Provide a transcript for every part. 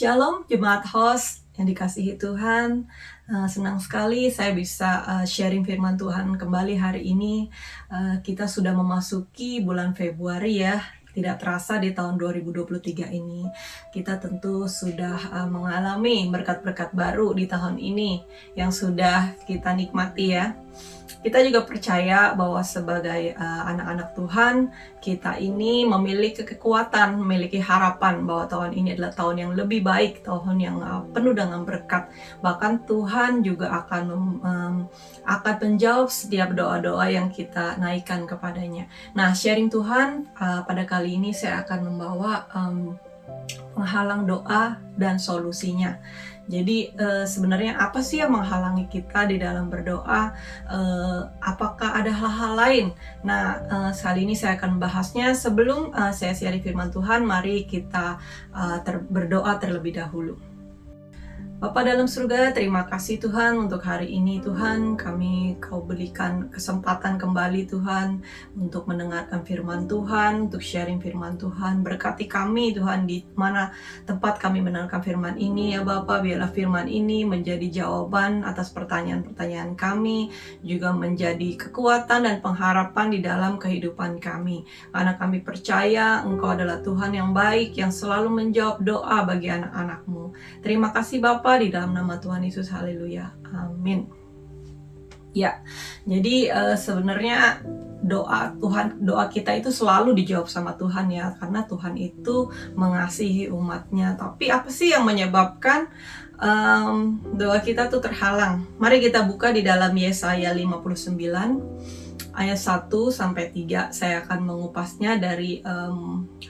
Shalom Jemaat Host yang dikasihi Tuhan. Senang sekali saya bisa sharing firman Tuhan kembali hari ini. Kita sudah memasuki bulan Februari ya. Tidak terasa di tahun 2023 ini kita tentu sudah mengalami berkat-berkat baru di tahun ini yang sudah kita nikmati ya. Kita juga percaya bahwa sebagai anak-anak Tuhan, kita ini memiliki kekuatan, memiliki harapan bahwa tahun ini adalah tahun yang lebih baik, tahun yang penuh dengan berkat. Bahkan Tuhan juga akan menjawab setiap doa-doa yang kita naikkan kepadanya. Nah, sharing Tuhan pada kali ini saya akan membawa penghalang doa dan solusinya. Jadi sebenarnya apa sih yang menghalangi kita di dalam berdoa? Apakah ada hal-hal lain? Nah, kali ini saya akan membahasnya. Sebelum saya sharing firman Tuhan, mari kita berdoa terlebih dahulu. Bapa dalam surga, terima kasih Tuhan untuk hari ini Tuhan. Kau berikan kesempatan kembali Tuhan untuk mendengarkan firman Tuhan, untuk sharing firman Tuhan. Berkati kami Tuhan di mana tempat kami mendengarkan firman ini ya Bapa. Biarlah firman ini menjadi jawaban atas pertanyaan-pertanyaan kami, juga menjadi kekuatan dan pengharapan di dalam kehidupan kami. Karena kami percaya Engkau adalah Tuhan yang baik, yang selalu menjawab doa bagi anak-anak-Mu. Terima kasih Bapa, di dalam nama Tuhan Yesus, haleluya, amin. Ya, jadi sebenarnya doa kita itu selalu dijawab sama Tuhan ya, karena Tuhan itu mengasihi umatnya. Tapi apa sih yang menyebabkan doa kita tuh terhalang? Mari kita buka di dalam Yesaya 59 ayat 1-3. Saya akan mengupasnya dari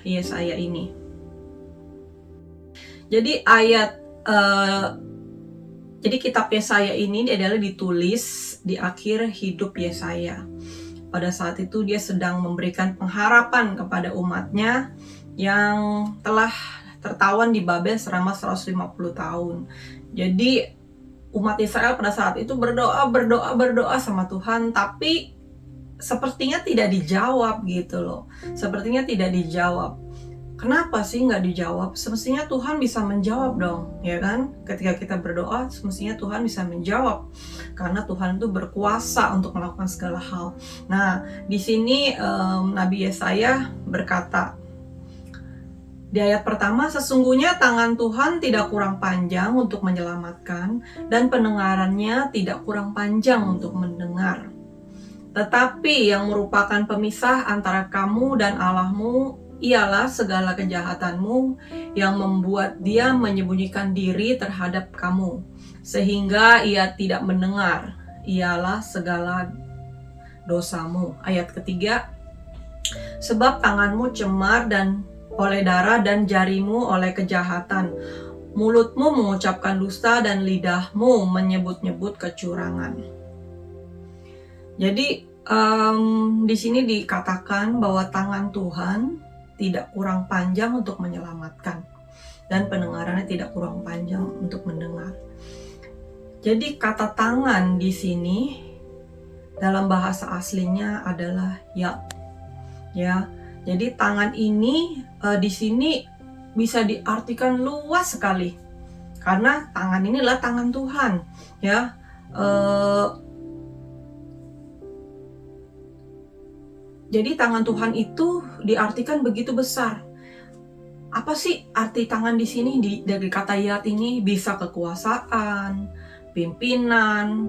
Yesaya ini. Jadi jadi kitab Yesaya ini adalah ditulis di akhir hidup Yesaya. Pada saat itu dia sedang memberikan pengharapan kepada umatnya yang telah tertawan di Babel selama 150 tahun. Jadi umat Israel pada saat itu berdoa sama Tuhan, tapi sepertinya tidak dijawab gitu loh. Sepertinya tidak dijawab. Kenapa sih nggak dijawab? Semestinya Tuhan bisa menjawab dong, ya kan? Ketika kita berdoa, semestinya Tuhan bisa menjawab. Karena Tuhan itu berkuasa untuk melakukan segala hal. Nah, di sini Nabi Yesaya berkata, di ayat pertama, sesungguhnya tangan Tuhan tidak kurang panjang untuk menyelamatkan, dan pendengarannya tidak kurang panjang untuk mendengar. Tetapi yang merupakan pemisah antara kamu dan Allahmu ialah segala kejahatanmu yang membuat dia menyembunyikan diri terhadap kamu, sehingga ia tidak mendengar, ialah segala dosamu. Ayat ketiga, sebab tanganmu cemar dan oleh darah dan jarimu oleh kejahatan. Mulutmu mengucapkan dusta dan lidahmu menyebut-nyebut kecurangan. Jadi di sini dikatakan bahwa tangan Tuhan tidak kurang panjang untuk menyelamatkan, dan pendengarannya tidak kurang panjang untuk mendengar. Jadi kata tangan di sini dalam bahasa aslinya adalah yad. Ya, jadi tangan ini di sini bisa diartikan luas sekali, karena tangan ini adalah tangan Tuhan. Ya, jadi tangan Tuhan itu diartikan begitu besar. Apa sih arti tangan di sini? Dari kata yad ini bisa kekuasaan, pimpinan,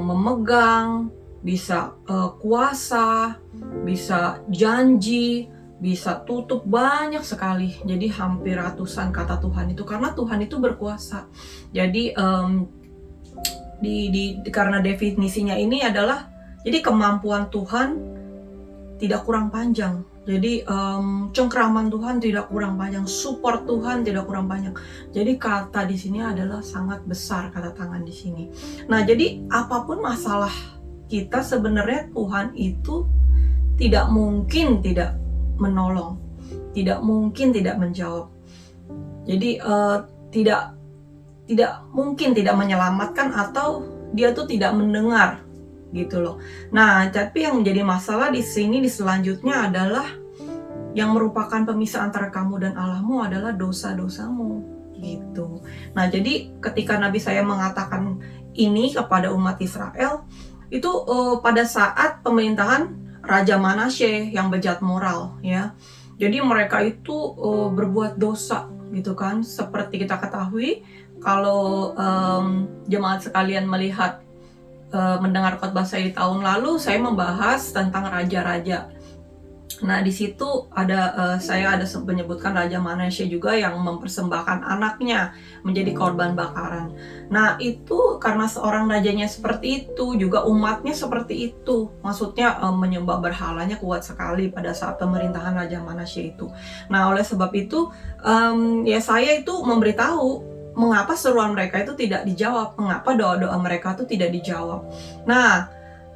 memegang, bisa kuasa, bisa janji, bisa tutup, banyak sekali. Jadi hampir ratusan kata Tuhan itu, karena Tuhan itu berkuasa. Jadi karena definisinya ini adalah, jadi kemampuan Tuhan tidak kurang panjang. Jadi cengkraman Tuhan tidak kurang panjang, support Tuhan tidak kurang panjang. Jadi kata di sini adalah sangat besar, kata tangan di sini. Nah, jadi apapun masalah kita, sebenarnya Tuhan itu tidak mungkin tidak menolong, tidak mungkin tidak menjawab. Jadi tidak mungkin tidak menyelamatkan, atau dia tuh tidak mendengar. Gitu loh. Nah, tapi yang menjadi masalah di sini di selanjutnya adalah yang merupakan pemisah antara kamu dan Allahmu adalah dosa-dosamu. gitu. Nah, jadi ketika Nabi saya mengatakan ini kepada umat Israel, itu pada saat pemerintahan Raja Manasye yang bejat moral, ya. Jadi mereka itu berbuat dosa, gitu kan. Seperti kita ketahui, kalau jemaat sekalian melihat mendengar khotbah saya di tahun lalu, saya membahas tentang raja-raja. Nah, di situ saya ada menyebutkan Raja Manasye juga yang mempersembahkan anaknya menjadi korban bakaran. Nah, itu karena seorang rajanya seperti itu, juga umatnya seperti itu. Maksudnya menyembah berhalanya kuat sekali pada saat pemerintahan Raja Manasye itu. Nah, oleh sebab itu ya saya itu memberitahu mengapa seruan mereka itu tidak dijawab, mengapa doa-doa mereka itu tidak dijawab. Nah,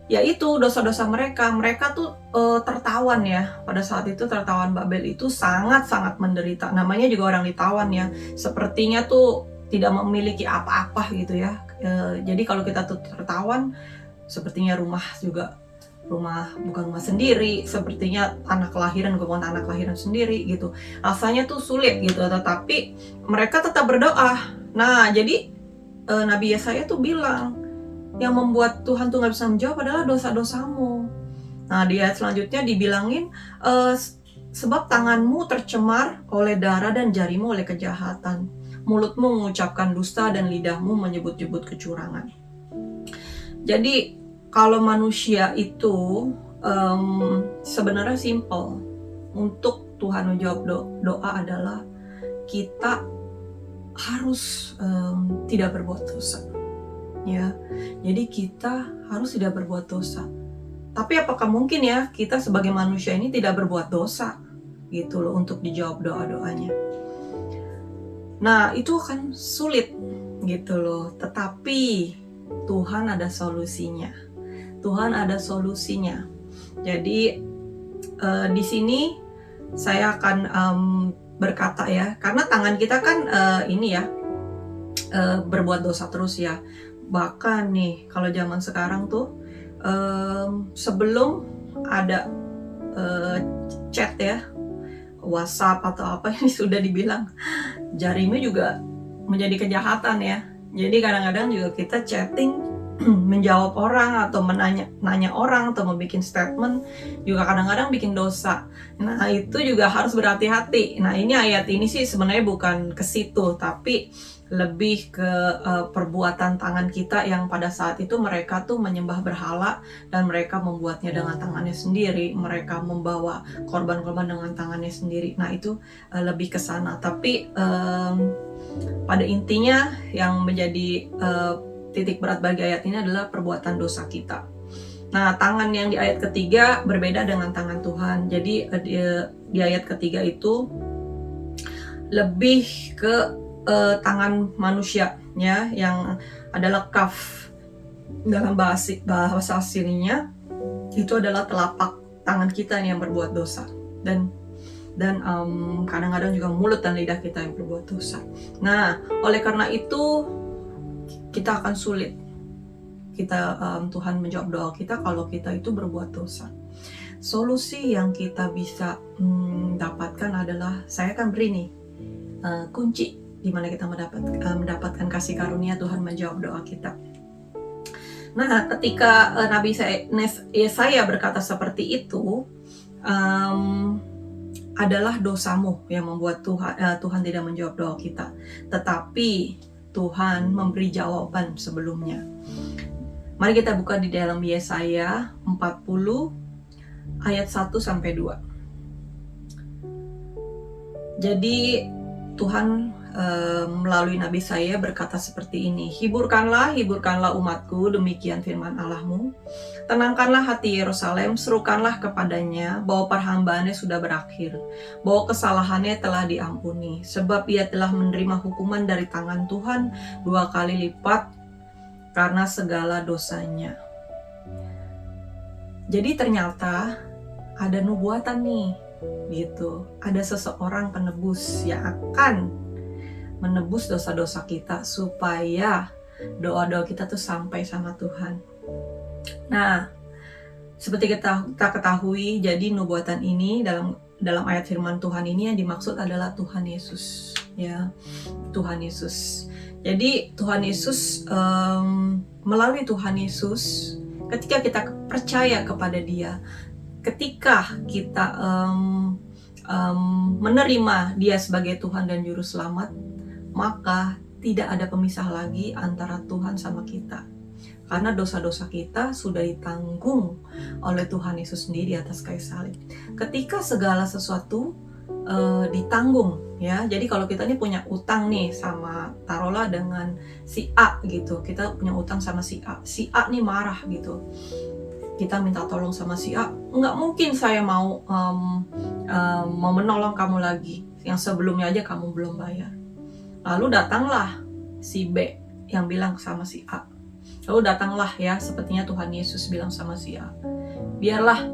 yaitu dosa-dosa mereka tuh tertawan ya. Pada saat itu tertawan Babel itu sangat-sangat menderita. Namanya juga orang ditawan ya. Sepertinya tuh tidak memiliki apa-apa gitu ya. Jadi kalau kita tuh tertawan, sepertinya bukan rumah sendiri, sepertinya tanah kelahiran bukan tanah kelahiran sendiri gitu. Rasanya tuh sulit gitu, tetapi mereka tetap berdoa. Nah, jadi Nabi Yesaya tuh bilang, yang membuat Tuhan tuh nggak bisa menjawab adalah dosa-dosamu. Nah, di ayat selanjutnya dibilangin, sebab tanganmu tercemar oleh darah dan jarimu oleh kejahatan. Mulutmu mengucapkan dusta dan lidahmu menyebut-nyebut kecurangan. Jadi, kalau manusia itu sebenarnya simple. Untuk Tuhan menjawab doa adalah kita harus tidak berbuat dosa. Ya, jadi kita harus tidak berbuat dosa. Tapi apakah mungkin ya kita sebagai manusia ini tidak berbuat dosa gitu loh untuk dijawab doa-doanya. Nah, itu akan sulit gitu loh. Tetapi Tuhan ada solusinya. Tuhan ada solusinya. Jadi di sini saya akan berkata ya, karena tangan kita kan ini ya berbuat dosa terus ya. Bahkan nih kalau zaman sekarang tuh sebelum ada chat ya, WhatsApp atau apa ini sudah dibilang jarimu juga menjadi kejahatan ya. Jadi kadang-kadang juga kita chatting menjawab orang atau nanya orang atau membuat statement juga kadang-kadang bikin dosa. Nah, itu juga harus berhati-hati. Nah, ini ayat ini sih sebenarnya bukan ke situ, tapi lebih ke perbuatan tangan kita yang pada saat itu mereka tuh menyembah berhala dan mereka membuatnya dengan tangannya sendiri, mereka membawa korban-korban dengan tangannya sendiri. Nah, itu lebih ke sana. Tapi pada intinya yang menjadi titik berat bagi ayat ini adalah perbuatan dosa kita. Nah, tangan yang di ayat ketiga berbeda dengan tangan Tuhan. Jadi di ayat ketiga itu lebih ke tangan manusia ya, yang adalah kaf dalam bahasa aslinya itu adalah telapak tangan kita yang berbuat dosa, dan kadang-kadang juga mulut dan lidah kita yang berbuat dosa. Nah, oleh karena itu kita akan sulit Tuhan menjawab doa kita kalau kita itu berbuat dosa. Solusi yang kita bisa dapatkan adalah, saya akan beri nih kunci di mana kita mendapatkan kasih karunia Tuhan menjawab doa kita. Nah, ketika Nabi Yesaya berkata seperti itu, adalah dosamu yang membuat Tuhan tidak menjawab doa kita. Tetapi Tuhan memberi jawaban sebelumnya. Mari kita buka di dalam Yesaya 40 ayat 1-2. Jadi Tuhan melalui Nabi saya berkata seperti ini, hiburkanlah umatku, demikian firman Allahmu. Tenangkanlah hati Yerusalem, serukanlah kepadanya bahwa perhambaannya sudah berakhir, bahwa kesalahannya telah diampuni, sebab ia telah menerima hukuman dari tangan Tuhan 2 kali lipat karena segala dosanya. Jadi ternyata ada nubuatan nih, gitu. Ada seseorang penebus yang akan menebus dosa-dosa kita supaya doa-doa kita tuh sampai sama Tuhan. Nah, seperti kita ketahui, jadi nubuatan ini dalam ayat firman Tuhan ini yang dimaksud adalah Tuhan Yesus, ya, Tuhan Yesus. Jadi Tuhan Yesus, melalui Tuhan Yesus, ketika kita percaya kepada Dia, ketika kita menerima Dia sebagai Tuhan dan Juru Selamat, maka tidak ada pemisah lagi antara Tuhan sama kita. Karena dosa-dosa kita sudah ditanggung oleh Tuhan Yesus sendiri di atas kayu salib. Ketika segala sesuatu ditanggung, ya. Jadi kalau kita ini punya utang nih sama, taruhlah dengan si A gitu, kita punya utang sama si A nih marah gitu. Kita minta tolong sama si A, nggak mungkin saya mau menolong kamu lagi, yang sebelumnya aja kamu belum bayar. Lalu datanglah si B yang bilang sama si A. Lalu datanglah, ya, sepertinya Tuhan Yesus bilang sama si A, biarlah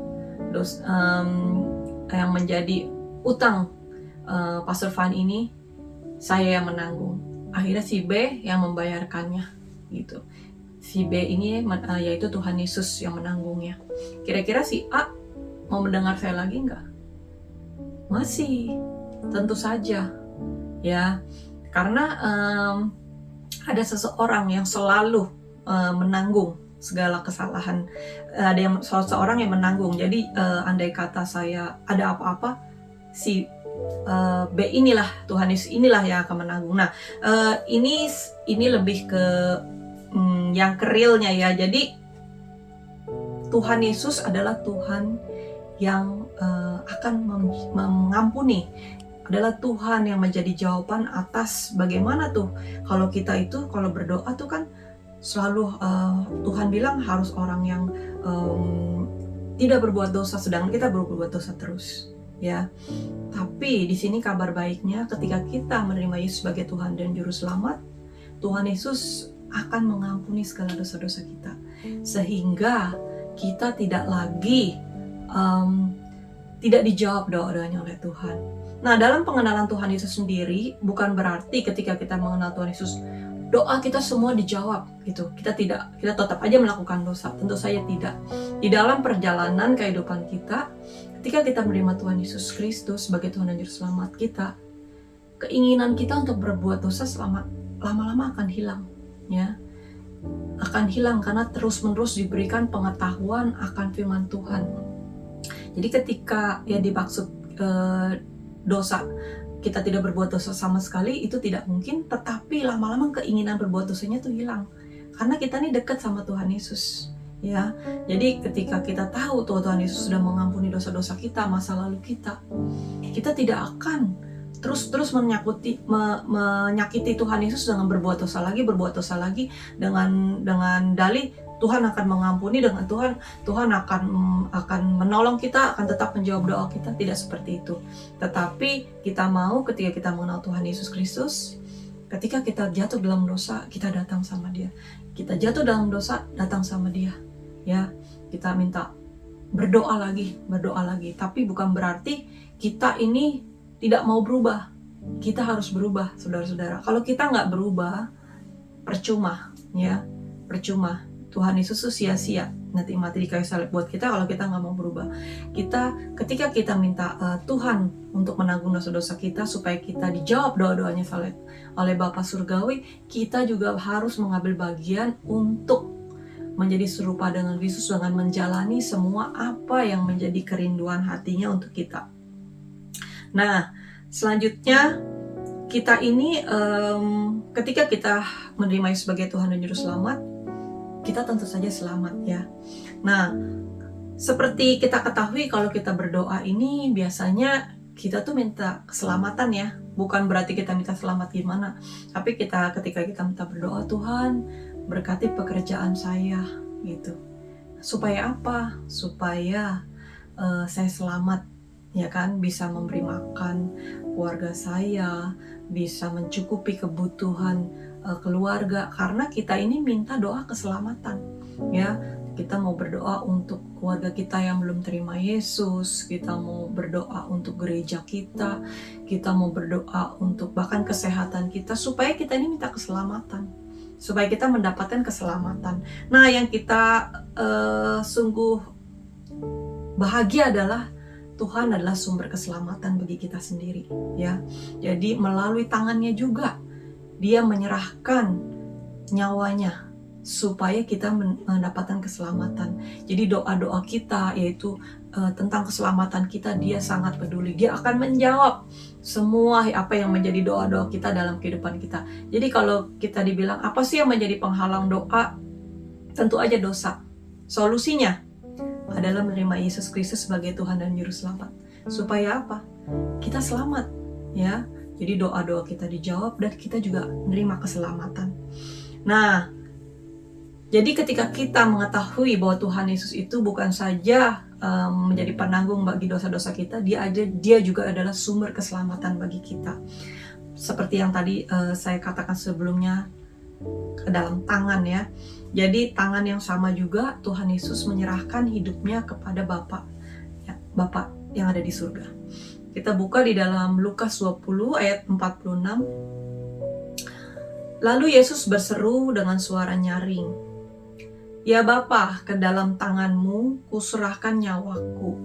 yang menjadi utang Pastor Van ini saya yang menanggung. Akhirnya si B yang membayarkannya gitu. Si B ini yaitu Tuhan Yesus yang menanggungnya. Kira-kira si A mau mendengar saya lagi nggak? Masih, tentu saja, ya. Karena ada seseorang yang selalu menanggung segala kesalahan. Ada yang seseorang yang menanggung. Jadi andai kata saya ada apa-apa, si B inilah, Tuhan Yesus inilah yang akan menanggung. Nah, ini lebih ke yang realnya, ya. Jadi Tuhan Yesus adalah Tuhan yang akan mengampuni, adalah Tuhan yang menjadi jawaban atas bagaimana tuh kalau kita itu kalau berdoa tuh kan selalu Tuhan bilang harus orang yang tidak berbuat dosa, sedangkan kita berbuat dosa terus, ya. Tapi di sini kabar baiknya, ketika kita menerima Yesus sebagai Tuhan dan Juru Selamat, Tuhan Yesus akan mengampuni segala dosa-dosa kita, sehingga kita tidak lagi tidak dijawab doa-doanya oleh Tuhan. Nah, dalam pengenalan Tuhan Yesus sendiri, bukan berarti ketika kita mengenal Tuhan Yesus, doa kita semua dijawab gitu. Kita tetap aja melakukan dosa. Tentu saja tidak. Di dalam perjalanan kehidupan kita, ketika kita menerima Tuhan Yesus Kristus sebagai Tuhan dan Juru Selamat kita, keinginan kita untuk berbuat dosa lama-lama akan hilang, ya. Akan hilang karena terus-menerus diberikan pengetahuan akan firman Tuhan. Jadi ketika ya dimaksud dosa, kita tidak berbuat dosa sama sekali, itu tidak mungkin, tetapi lama-lama keinginan berbuat dosanya itu hilang. Karena kita ini dekat sama Tuhan Yesus, ya. Jadi ketika kita tahu Tuhan Yesus sudah mengampuni dosa-dosa kita, masa lalu kita tidak akan terus menyakiti Tuhan Yesus dengan berbuat dosa lagi dengan dalih Tuhan akan mengampuni, dengan Tuhan akan menolong kita, akan tetap menjawab doa kita. Tidak seperti itu. Tetapi kita mau ketika kita mengenal Tuhan Yesus Kristus, ketika kita jatuh dalam dosa, kita datang sama Dia. Kita jatuh dalam dosa, datang sama Dia, ya. Kita minta berdoa lagi. Tapi bukan berarti kita ini tidak mau berubah. Kita harus berubah, saudara-saudara. Kalau kita nggak berubah, percuma, ya, percuma. Tuhan Yesus itu sia-sia nanti mati di kayu salib buat kita kalau kita nggak mau berubah. Ketika kita minta Tuhan untuk menanggung dosa-dosa kita supaya kita dijawab doa-doanya oleh Bapa Surgawi, kita juga harus mengambil bagian untuk menjadi serupa dengan Yesus dengan menjalani semua apa yang menjadi kerinduan hatinya untuk kita. Nah, selanjutnya kita ini ketika kita menerima Yesus sebagai Tuhan dan Juru Selamat, kita tentu saja selamat, ya. Nah, seperti kita ketahui kalau kita berdoa ini biasanya kita tuh minta keselamatan, ya. Bukan berarti kita minta selamat gimana, tapi ketika kita minta berdoa, Tuhan berkati pekerjaan saya gitu. Supaya apa? Supaya saya selamat, ya kan, bisa memberi makan keluarga saya, bisa mencukupi kebutuhan keluarga, karena kita ini minta doa keselamatan, ya. Kita mau berdoa untuk keluarga kita yang belum terima Yesus, kita mau berdoa untuk gereja kita mau berdoa untuk bahkan kesehatan kita, supaya kita ini minta keselamatan, supaya kita mendapatkan keselamatan. Nah, yang kita sungguh bahagia adalah Tuhan adalah sumber keselamatan bagi kita sendiri, ya. Jadi melalui tangannya juga Dia menyerahkan nyawanya supaya kita mendapatkan keselamatan. Jadi doa-doa kita, yaitu tentang keselamatan kita, Dia sangat peduli. Dia akan menjawab semua apa yang menjadi doa-doa kita dalam kehidupan kita. Jadi kalau kita dibilang apa sih yang menjadi penghalang doa, tentu aja dosa. Solusinya adalah menerima Yesus Kristus sebagai Tuhan dan Juru Selamat. Supaya apa? Kita selamat, ya. Jadi doa-doa kita dijawab dan kita juga menerima keselamatan. Nah, jadi ketika kita mengetahui bahwa Tuhan Yesus itu bukan saja menjadi penanggung bagi dosa-dosa kita, dia juga adalah sumber keselamatan bagi kita. Seperti yang tadi saya katakan sebelumnya, ke dalam tangan, ya. Jadi tangan yang sama juga Tuhan Yesus menyerahkan hidupnya kepada Bapa, ya, Bapa yang ada di surga. Kita buka di dalam Lukas 20 ayat 46. Lalu Yesus berseru dengan suara nyaring, "Ya Bapa, ke dalam tanganmu kuserahkan nyawaku."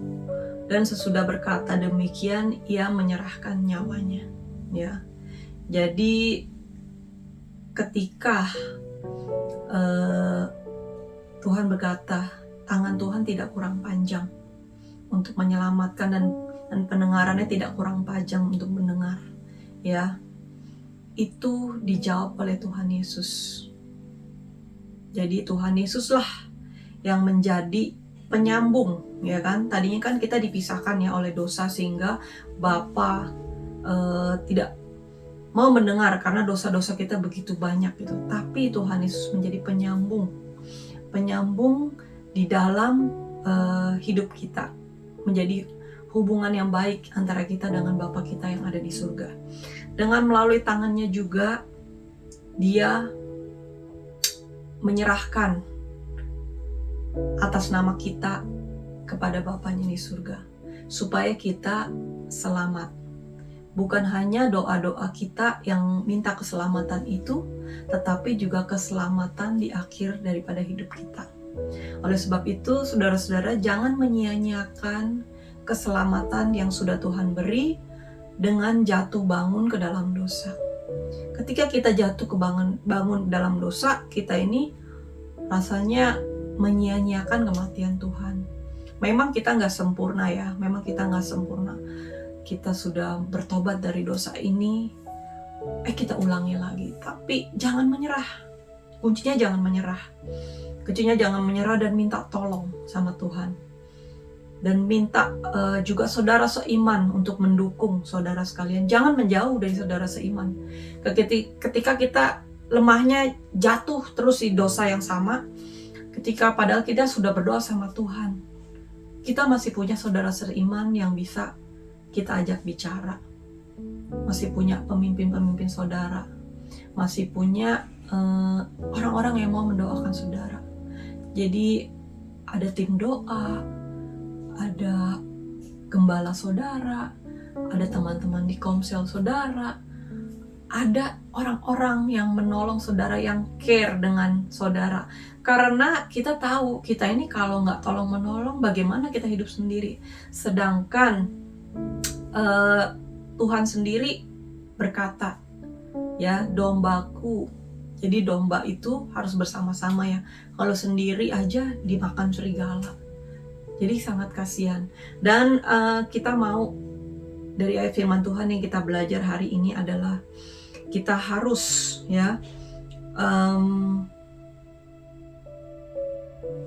Dan sesudah berkata demikian, ia menyerahkan nyawanya. Ya, jadi ketika Tuhan berkata, tangan Tuhan tidak kurang panjang untuk menyelamatkan, dan pendengarannya tidak kurang panjang untuk mendengar, ya. Itu dijawab oleh Tuhan Yesus. Jadi Tuhan Yesuslah yang menjadi penyambung, ya kan? Tadinya kan kita dipisahkan ya oleh dosa, sehingga Bapa tidak mau mendengar karena dosa-dosa kita begitu banyak gitu. Tapi Tuhan Yesus menjadi penyambung di dalam hidup kita, menjadi hubungan yang baik antara kita dengan Bapa kita yang ada di surga. Dengan melalui tangannya juga Dia menyerahkan atas nama kita kepada Bapanya di surga, supaya kita selamat. Bukan hanya doa-doa kita yang minta keselamatan itu, tetapi juga keselamatan di akhir daripada hidup kita. Oleh sebab itu, saudara-saudara, jangan menyia-nyiakan keselamatan yang sudah Tuhan beri dengan jatuh bangun ke dalam dosa. Ketika kita jatuh bangun dalam dosa, kita ini rasanya menyia-nyiakan kematian Tuhan. Memang kita nggak sempurna, ya. Memang kita nggak sempurna. Kita sudah bertobat dari dosa ini, kita ulangi lagi. Tapi jangan menyerah. Kuncinya jangan menyerah. Kuncinya jangan menyerah dan minta tolong sama Tuhan. Dan minta juga saudara seiman untuk mendukung saudara sekalian. Jangan menjauh dari saudara seiman. Ketika kita lemahnya jatuh terus di dosa yang sama, ketika padahal kita sudah berdoa sama Tuhan, kita masih punya saudara seiman yang bisa kita ajak bicara, masih punya pemimpin-pemimpin saudara, masih punya orang-orang yang mau mendoakan saudara. Jadi ada tim doa, ada gembala saudara, ada teman-teman di komsel saudara, ada orang-orang yang menolong saudara, yang care dengan saudara. Karena kita tahu, kita ini kalau nggak tolong-menolong, bagaimana kita hidup sendiri. Sedangkan Tuhan sendiri berkata, ya, dombaku. Jadi domba itu harus bersama-sama, ya. Kalau sendiri aja dimakan serigala. Jadi sangat kasihan. Dan kita mau, dari ayat firman Tuhan yang kita belajar hari ini adalah kita harus, ya,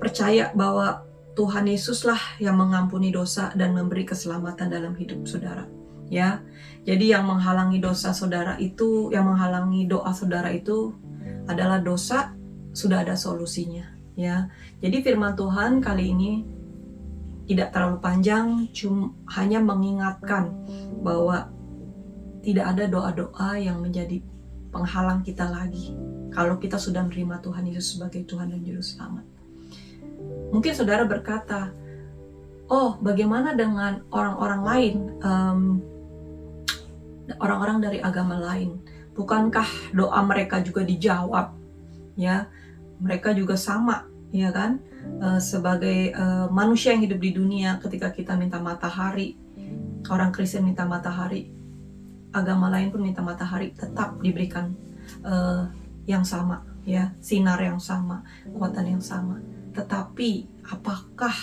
percaya bahwa Tuhan Yesuslah yang mengampuni dosa dan memberi keselamatan dalam hidup saudara, ya. Jadi yang menghalangi dosa saudara itu, yang menghalangi doa saudara itu adalah dosa. Sudah ada solusinya, ya. Jadi firman Tuhan kali ini tidak terlalu panjang, hanya mengingatkan bahwa tidak ada doa-doa yang menjadi penghalang kita lagi kalau kita sudah menerima Tuhan Yesus sebagai Tuhan dan Juru Selamat. Mungkin saudara berkata, oh, bagaimana dengan orang-orang lain, orang-orang dari agama lain? Bukankah doa mereka juga dijawab? Ya, mereka juga sama, ya kan? sebagai manusia yang hidup di dunia, ketika kita minta matahari, orang Kristen minta matahari, agama lain pun minta matahari, tetap diberikan yang sama, ya, sinar yang sama, kekuatan yang sama. Tetapi apakah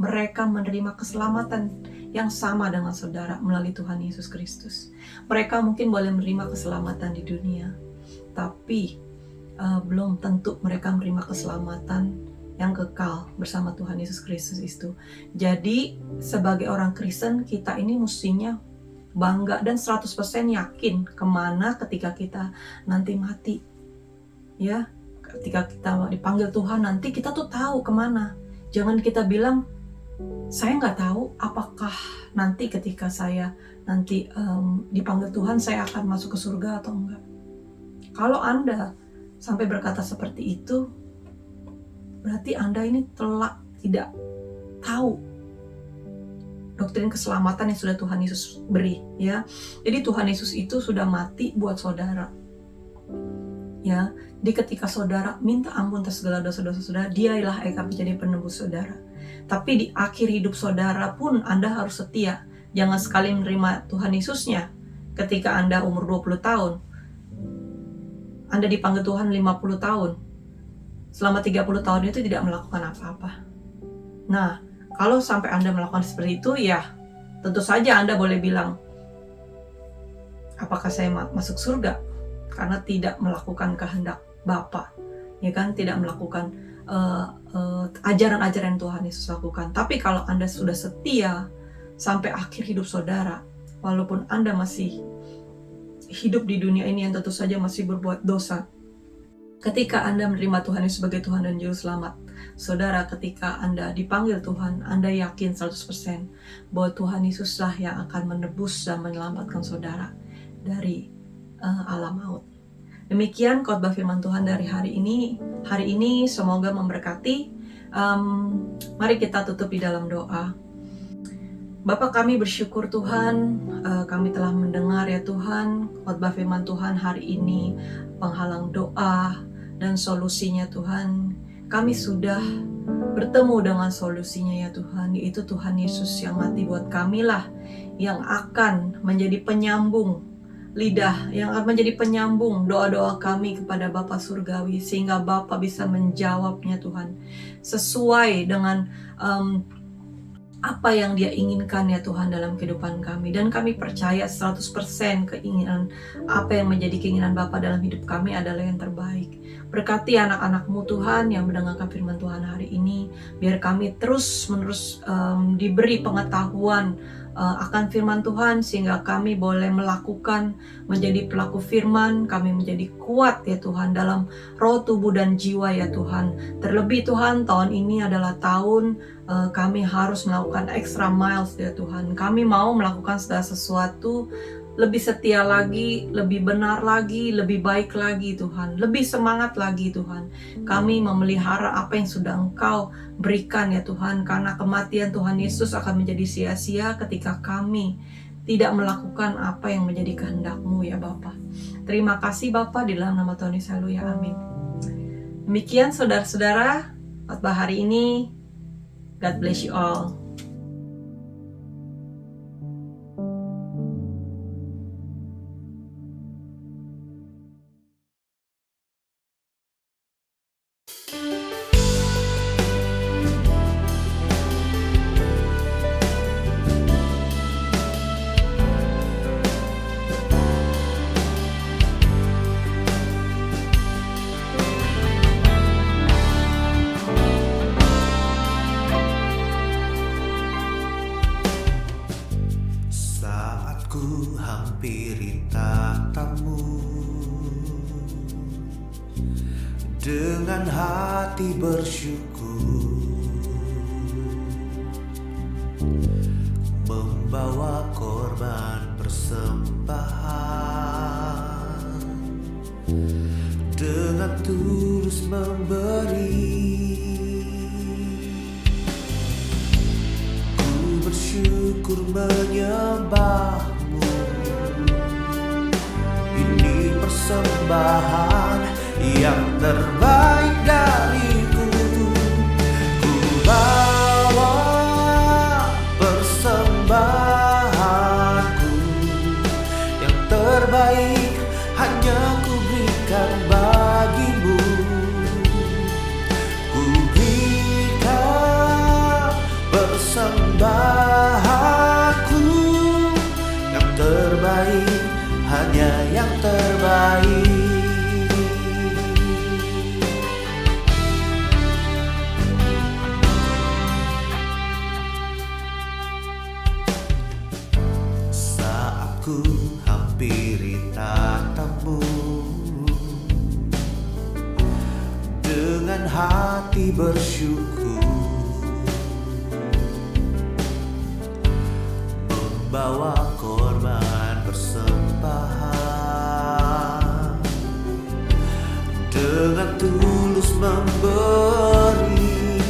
mereka menerima keselamatan yang sama dengan saudara melalui Tuhan Yesus Kristus? Mereka mungkin boleh menerima keselamatan di dunia, tapi belum tentu mereka menerima keselamatan yang kekal bersama Tuhan Yesus Kristus itu. Jadi sebagai orang Kristen, kita ini mestinya bangga dan 100% yakin kemana ketika kita nanti mati. Ya, ketika kita dipanggil Tuhan nanti, kita tuh tahu kemana. Jangan kita bilang, saya nggak tahu apakah nanti ketika saya nanti dipanggil Tuhan, saya akan masuk ke surga atau enggak. Kalau Anda sampai berkata seperti itu, berarti Anda ini telah tidak tahu doktrin keselamatan yang sudah Tuhan Yesus beri, ya. Jadi Tuhan Yesus itu sudah mati buat saudara, ya. Jadi ketika saudara minta ampun atas segala dosa-dosa saudara, Dialah yang akan menjadi penebus saudara. Tapi di akhir hidup saudara pun Anda harus setia. Jangan sekali menerima Tuhan Yesusnya ketika Anda umur 20 tahun. Anda dipanggil Tuhan 50 tahun. Selama 30 tahun itu tidak melakukan apa-apa. Nah, kalau sampai Anda melakukan seperti itu, ya tentu saja Anda boleh bilang, apakah saya masuk surga? Karena tidak melakukan kehendak Bapa, ya kan, tidak melakukan ajaran-ajaran Tuhan Yesus lakukan. Tapi kalau Anda sudah setia sampai akhir hidup saudara, walaupun Anda masih hidup di dunia ini yang tentu saja masih berbuat dosa, ketika Anda menerima Tuhan Yesus sebagai Tuhan dan Juru Selamat, saudara, ketika Anda dipanggil Tuhan, Anda yakin 100% bahwa Tuhan Yesuslah yang akan menebus dan menyelamatkan saudara dari alam maut. Demikian khotbah firman Tuhan dari hari ini. Hari ini semoga memberkati. Mari kita tutup di dalam doa. Bapa, kami bersyukur Tuhan, kami telah mendengar ya Tuhan khotbah firman Tuhan hari ini, penghalang doa dan solusinya Tuhan. Kami sudah bertemu dengan solusinya ya Tuhan, yaitu Tuhan Yesus yang mati buat kami lah, yang akan menjadi penyambung lidah, yang akan menjadi penyambung doa-doa kami kepada Bapa Surgawi, sehingga Bapa bisa menjawabnya Tuhan sesuai dengan apa yang Dia inginkan ya Tuhan dalam kehidupan kami. Dan kami percaya 100% keinginan apa yang menjadi keinginan Bapa dalam hidup kami adalah yang terbaik. Berkati anak-anak-Mu Tuhan yang mendengarkan firman Tuhan hari ini, biar kami terus-menerus diberi pengetahuan akan firman Tuhan, sehingga kami boleh melakukan, menjadi pelaku firman. Kami menjadi kuat ya Tuhan dalam roh, tubuh, dan jiwa ya Tuhan. Terlebih Tuhan, tahun ini adalah tahun kami harus melakukan extra miles ya Tuhan. Kami mau melakukan segala sesuatu lebih setia lagi, lebih benar lagi, lebih baik lagi Tuhan, lebih semangat lagi Tuhan. Kami memelihara apa yang sudah Engkau berikan ya Tuhan, karena kematian Tuhan Yesus akan menjadi sia-sia ketika kami tidak melakukan apa yang menjadi kehendak-Mu ya Bapa. Terima kasih Bapa, di dalam nama Tuhan Yesus, haleluya, amin. Demikian saudara-saudara khotbah hari ini. God bless you all. Ku hampiri tatamu dengan hati bersyukur, membawa korban persembahan, dengan tulus memberi. Ku bersyukur menyembah, ini persembahan yang terbaik dariku. hati bersyukur, membawa korban persembahan, dengan tulus memberi.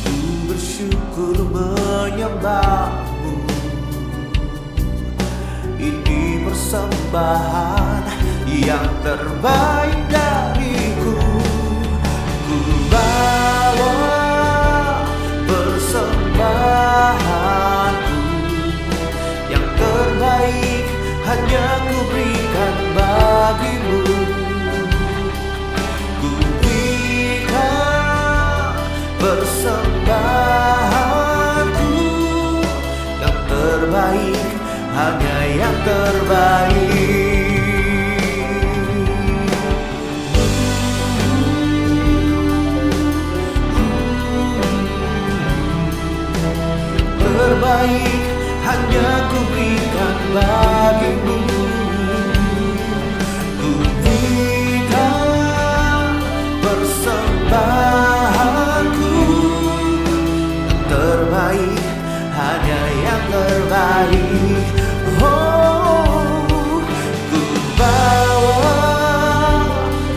Ku bersyukur menyembahmu, ini persembahan yang terbaik dariku. Ku bawa persembahanku, yang terbaik hanya ku berikan bagimu. Ku berikan persembahanku, yang terbaik, hanya yang terbaik. Terbaik hanya ku berikan bagimu. Ku berikan persembahanku, yang terbaik, hanya yang terbaik. Oh, ku bawa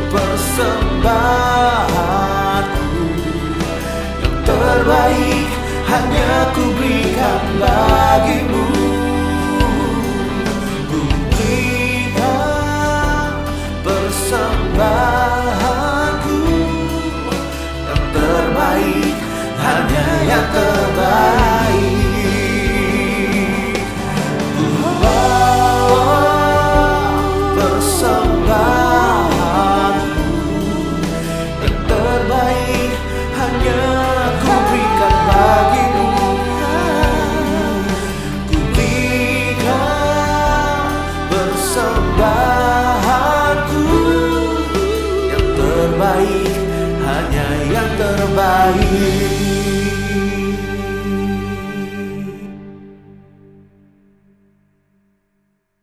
persembahanku, yang terbaik hanya ku berikan bagimu. Ku berikan persembahanku, yang terbaik, hanya yang terbaik. Ku bawa persembahanku, yang terbaik, hanya ku berikan bagimu. Ku berikan persembahanku, yang terbaik, hanya yang terbaik.